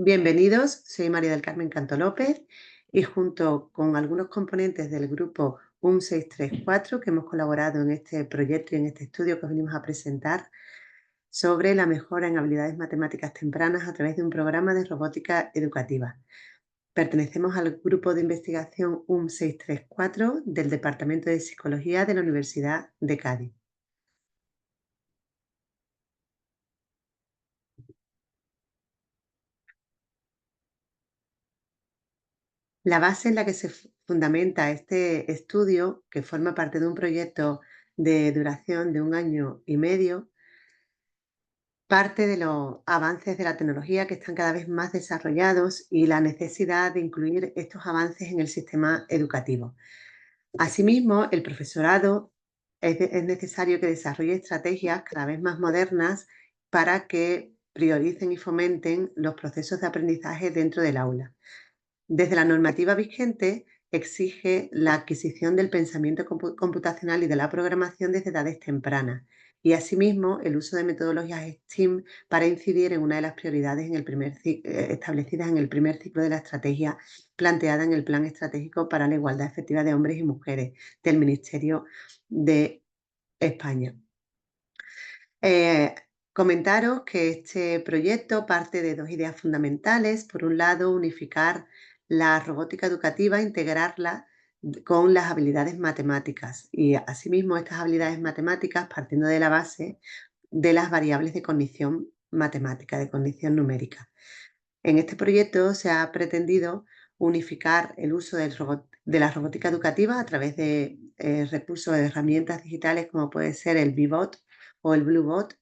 Bienvenidos, soy María del Carmen Canto López y junto con algunos componentes del grupo UM634 que hemos colaborado en este proyecto y en este estudio que os venimos a presentar sobre la mejora en habilidades matemáticas tempranas a través de un programa de robótica educativa. Pertenecemos al grupo de investigación UM634 del Departamento de Psicología de la Universidad de Cádiz. La base en la que se fundamenta este estudio, que forma parte de un proyecto de duración de 1 año y medio, parte de los avances de la tecnología que están cada vez más desarrollados y la necesidad de incluir estos avances en el sistema educativo. Asimismo, el profesorado es necesario que desarrolle estrategias cada vez más modernas para que prioricen y fomenten los procesos de aprendizaje dentro del aula. Desde la normativa vigente exige la adquisición del pensamiento computacional y de la programación desde edades tempranas y asimismo el uso de metodologías STEAM para incidir en una de las prioridades establecidas en el primer ciclo de la estrategia planteada en el Plan Estratégico para la Igualdad Efectiva de Hombres y Mujeres del Ministerio de España. Eh, Comentaros que este proyecto parte de dos ideas fundamentales. Por un lado, unificar la robótica educativa, integrarla con las habilidades matemáticas y asimismo estas habilidades matemáticas partiendo de la base de las variables de cognición matemática, de cognición numérica. En este proyecto se ha pretendido unificar el uso de la robótica educativa a través de recursos de herramientas digitales como puede ser el BBOT o el BlueBot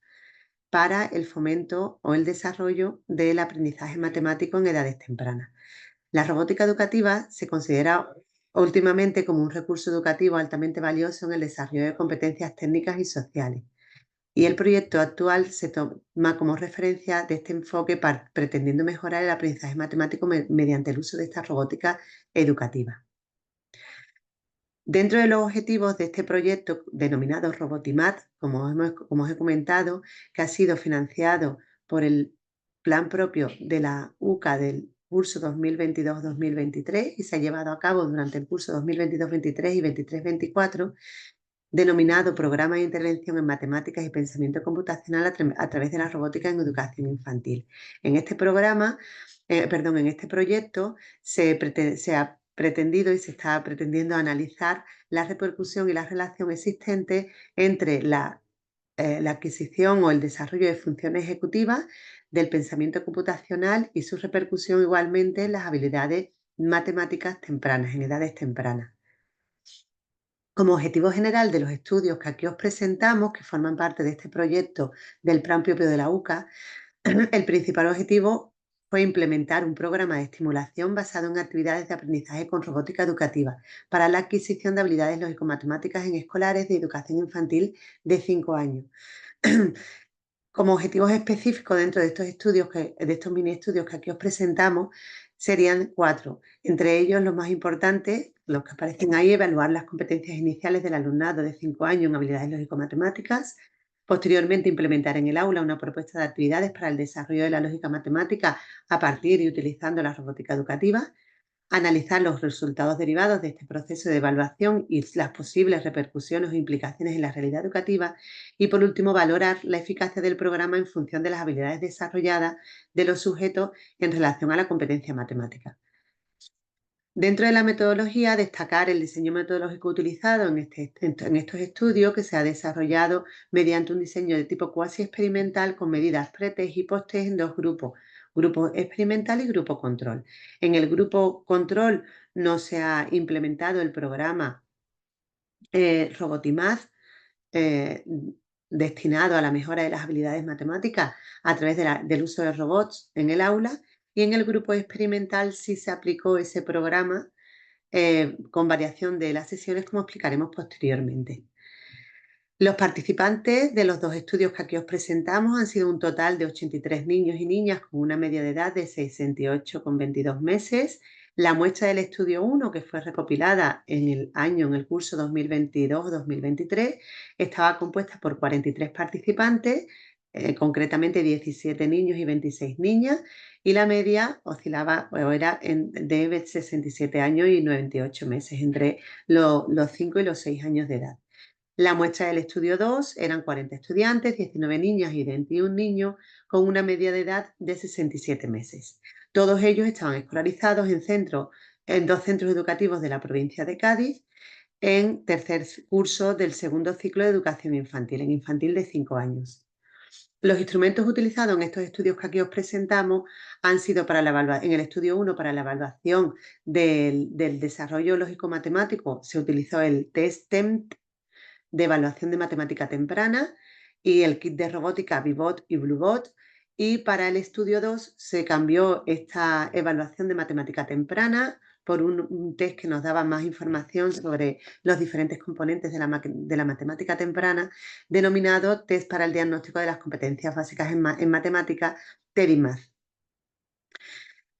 para el fomento o el desarrollo del aprendizaje matemático en edades tempranas. La robótica educativa se considera últimamente como un recurso educativo altamente valioso en el desarrollo de competencias técnicas y sociales. Y el proyecto actual se toma como referencia de este enfoque pretendiendo mejorar el aprendizaje matemático mediante el uso de esta robótica educativa. Dentro de los objetivos de este proyecto denominado Robotimat, como os he comentado, que ha sido financiado por el plan propio de la UCA del curso 2022-2023 y se ha llevado a cabo durante el curso 2022-23 y 23-24, denominado Programa de Intervención en Matemáticas y Pensamiento Computacional a través de la robótica en educación infantil. En este programa, en este proyecto se ha pretendido y se está pretendiendo analizar la repercusión y la relación existente entre la adquisición o el desarrollo de funciones ejecutivas del pensamiento computacional y su repercusión igualmente en las habilidades matemáticas tempranas, en edades tempranas. Como objetivo general de los estudios que aquí os presentamos, que forman parte de este proyecto del plan propio de la UCA, el principal objetivo fue implementar un programa de estimulación basado en actividades de aprendizaje con robótica educativa para la adquisición de habilidades lógico-matemáticas en escolares de educación infantil de 5 años. Como objetivos específicos dentro de estos estudios, de estos mini estudios que aquí os presentamos, serían 4. Entre ellos, los más importantes, los que aparecen ahí, evaluar las competencias iniciales del alumnado de 5 años en habilidades lógico-matemáticas. Posteriormente, implementar en el aula una propuesta de actividades para el desarrollo de la lógica matemática a partir y utilizando la robótica educativa. Analizar los resultados derivados de este proceso de evaluación y las posibles repercusiones o implicaciones en la realidad educativa y, por último, valorar la eficacia del programa en función de las habilidades desarrolladas de los sujetos en relación a la competencia matemática. Dentro de la metodología, destacar el diseño metodológico utilizado en estos estudios, que se ha desarrollado mediante un diseño de tipo cuasi experimental con medidas pre-test y post-test en dos grupos, grupo experimental y grupo control. En el grupo control no se ha implementado el programa Robotimaz destinado a la mejora de las habilidades matemáticas a través del uso de robots en el aula, y en el grupo experimental sí se aplicó ese programa con variación de las sesiones, como explicaremos posteriormente. Los participantes de los dos estudios que aquí os presentamos han sido un total de 83 niños y niñas con una media de edad de 68,22 meses. La muestra del estudio 1, que fue recopilada en el curso 2022-2023, estaba compuesta por 43 participantes concretamente 17 niños y 26 niñas, y la media oscilaba o era de 67 años y 98 meses, entre los 5 y los 6 años de edad. La muestra del estudio 2 eran 40 estudiantes, 19 niñas y 21 niños, con una media de edad de 67 meses. Todos ellos estaban escolarizados en dos centros educativos de la provincia de Cádiz, en tercer curso del segundo ciclo de educación infantil, en infantil de 5 años. Los instrumentos utilizados en estos estudios que aquí os presentamos han sido en el estudio 1 para la evaluación del desarrollo lógico-matemático, se utilizó el test TEMT de evaluación de matemática temprana y el kit de robótica Vibot y Bluebot. Y para el estudio 2 se cambió esta evaluación de matemática temprana por un test que nos daba más información sobre los diferentes componentes de la matemática temprana, denominado Test para el Diagnóstico de las Competencias Básicas en Matemática, TEDIMAT.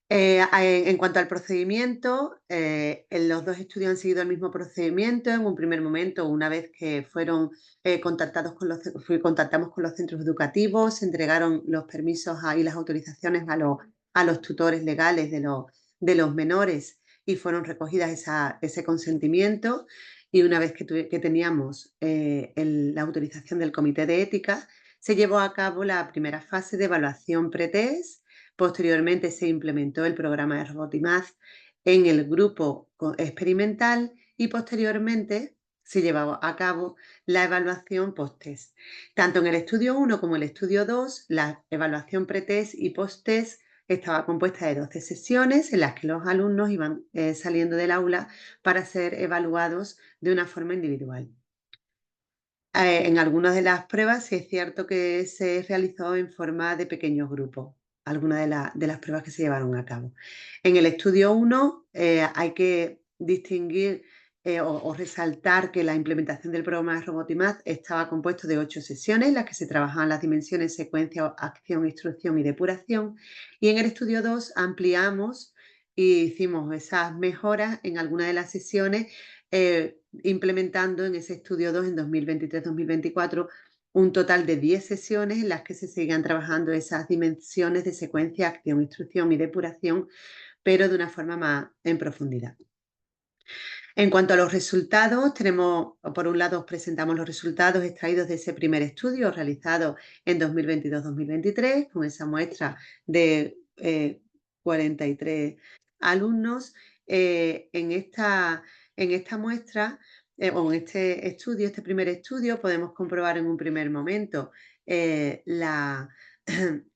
En cuanto al procedimiento, los dos estudios han seguido el mismo procedimiento. En un primer momento, una vez que fueron contactamos con los centros educativos, se entregaron los permisos y las autorizaciones a los tutores legales de los menores y fueron recogidas ese consentimiento. Y una vez que teníamos la autorización del comité de ética, se llevó a cabo la primera fase de evaluación pretest. Posteriormente se implementó el programa de Robotimath en el grupo experimental y posteriormente se llevó a cabo la evaluación post-test. Tanto en el estudio 1 como en el estudio 2, la evaluación pretest y post-test estaba compuesta de 12 sesiones en las que los alumnos iban saliendo del aula para ser evaluados de una forma individual. En algunas de las pruebas sí es cierto que se realizó en forma de pequeños grupos, algunas de las pruebas que se llevaron a cabo. En el estudio 1 hay que distinguir o resaltar que la implementación del programa de Robotimath estaba compuesto de 8 sesiones en las que se trabajaban las dimensiones secuencia, acción, instrucción y depuración. Y en el estudio 2 ampliamos y hicimos esas mejoras en algunas de las sesiones, implementando en ese estudio 2 en 2023-2024 un total de 10 sesiones en las que se sigan trabajando esas dimensiones de secuencia, acción, instrucción y depuración, pero de una forma más en profundidad. En cuanto a los resultados, por un lado, os presentamos los resultados extraídos de ese primer estudio realizado en 2022-2023, con esa muestra de 43 alumnos. En esta muestra, o en este primer estudio, podemos comprobar en un primer momento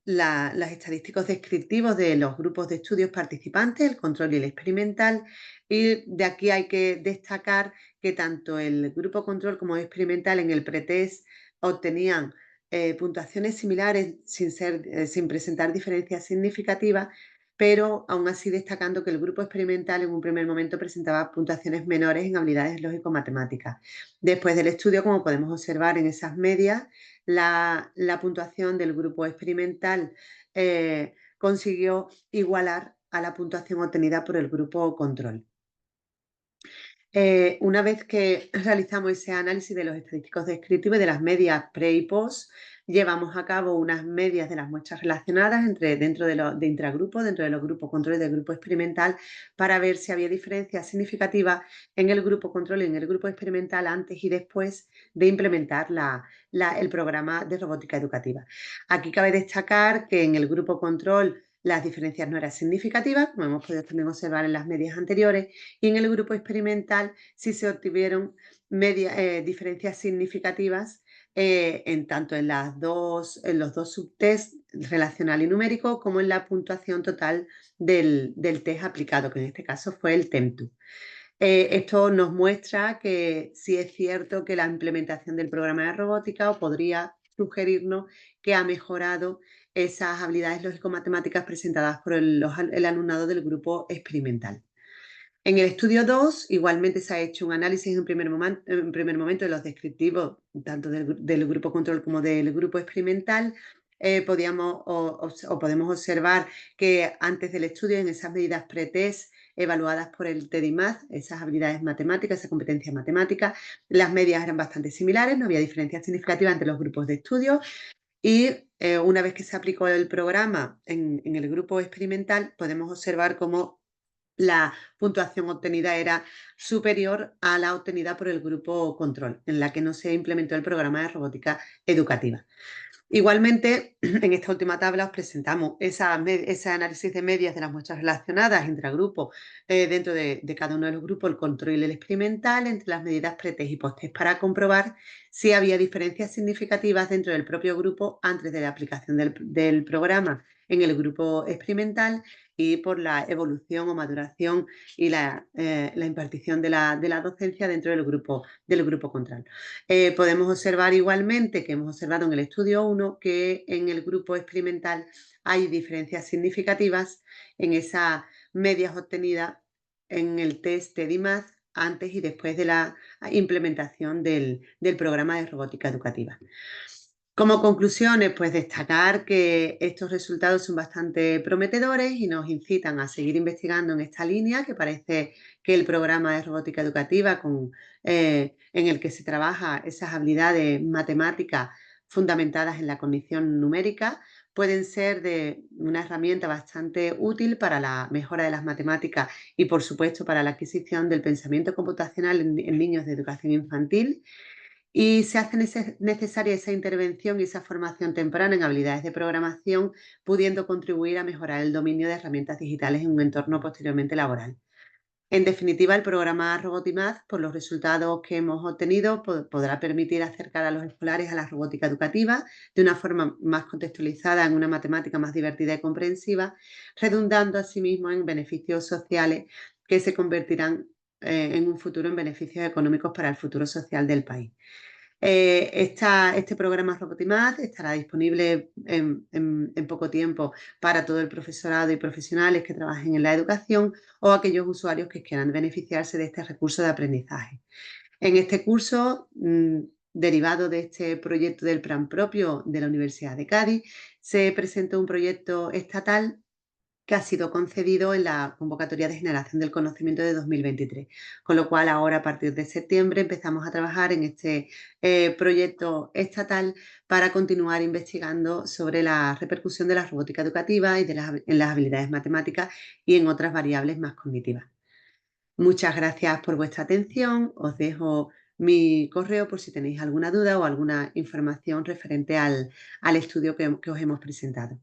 las estadísticos descriptivos de los grupos de estudios participantes, el control y el experimental. Y de aquí hay que destacar que tanto el grupo control como el experimental en el pretest obtenían puntuaciones similares sin presentar diferencias significativas, pero aún así destacando que el grupo experimental en un primer momento presentaba puntuaciones menores en habilidades lógico-matemáticas. Después del estudio, como podemos observar en esas medias, la puntuación del grupo experimental consiguió igualar a la puntuación obtenida por el grupo control. Una vez que realizamos ese análisis de los estadísticos descriptivos y de las medias pre y post, llevamos a cabo unas medias de las muestras relacionadas dentro de intragrupos, dentro de los grupos control y del grupo experimental, para ver si había diferencias significativas en el grupo control y en el grupo experimental antes y después de implementar el programa de robótica educativa. Aquí cabe destacar que en el grupo control las diferencias no eran significativas, como hemos podido también observar en las medias anteriores, y en el grupo experimental sí se obtuvieron diferencias significativas tanto en los dos subtests relacional y numérico, como en la puntuación total del test aplicado, que en este caso fue el TEMTU. Esto nos muestra que sí es cierto que la implementación del programa de robótica podría sugerirnos que ha mejorado esas habilidades lógico-matemáticas presentadas por el alumnado del grupo experimental. En el estudio 2, igualmente se ha hecho un análisis en primer momento de los descriptivos, tanto del grupo control como del grupo experimental. Podemos observar que antes del estudio, en esas medidas pretest evaluadas por el TEDIMAT, esas habilidades matemáticas, esas competencias matemáticas, las medias eran bastante similares, no había diferencias significativas entre los grupos de estudio. Y una vez que se aplicó el programa en el grupo experimental, podemos observar cómo la puntuación obtenida era superior a la obtenida por el grupo control, en la que no se implementó el programa de robótica educativa. Igualmente, en esta última tabla os presentamos ese análisis de medias de las muestras relacionadas intragrupo dentro de cada uno de los grupos, el control y el experimental, entre las medidas pre-test y post-test, para comprobar si había diferencias significativas dentro del propio grupo antes de la aplicación del programa en el grupo experimental y por la evolución o maduración y la impartición de la docencia dentro del grupo control. Podemos observar igualmente, que hemos observado en el estudio 1, que en el grupo experimental hay diferencias significativas en esas medias obtenidas en el test TEDIMAD antes y después de la implementación del programa de robótica educativa. Como conclusiones, pues destacar que estos resultados son bastante prometedores y nos incitan a seguir investigando en esta línea, que parece que el programa de robótica educativa en el que se trabaja esas habilidades matemáticas fundamentadas en la cognición numérica pueden ser de una herramienta bastante útil para la mejora de las matemáticas y, por supuesto, para la adquisición del pensamiento computacional en niños de educación infantil, y se hace necesaria esa intervención y esa formación temprana en habilidades de programación, pudiendo contribuir a mejorar el dominio de herramientas digitales en un entorno posteriormente laboral. En definitiva, el programa Robotimad, por los resultados que hemos obtenido, podrá permitir acercar a los escolares a la robótica educativa de una forma más contextualizada, en una matemática más divertida y comprensiva, redundando asimismo en beneficios sociales que se convertirán en un futuro en beneficios económicos para el futuro social del país. Este programa Robotimad estará disponible en poco tiempo para todo el profesorado y profesionales que trabajen en la educación o aquellos usuarios que quieran beneficiarse de este recurso de aprendizaje. En este curso, derivado de este proyecto del plan propio de la Universidad de Cádiz, se presentó un proyecto estatal que ha sido concedido en la convocatoria de generación del conocimiento de 2023. Con lo cual, ahora a partir de septiembre empezamos a trabajar en este proyecto estatal para continuar investigando sobre la repercusión de la robótica educativa y en las habilidades matemáticas y en otras variables más cognitivas. Muchas gracias por vuestra atención. Os dejo mi correo por si tenéis alguna duda o alguna información referente al estudio que os hemos presentado.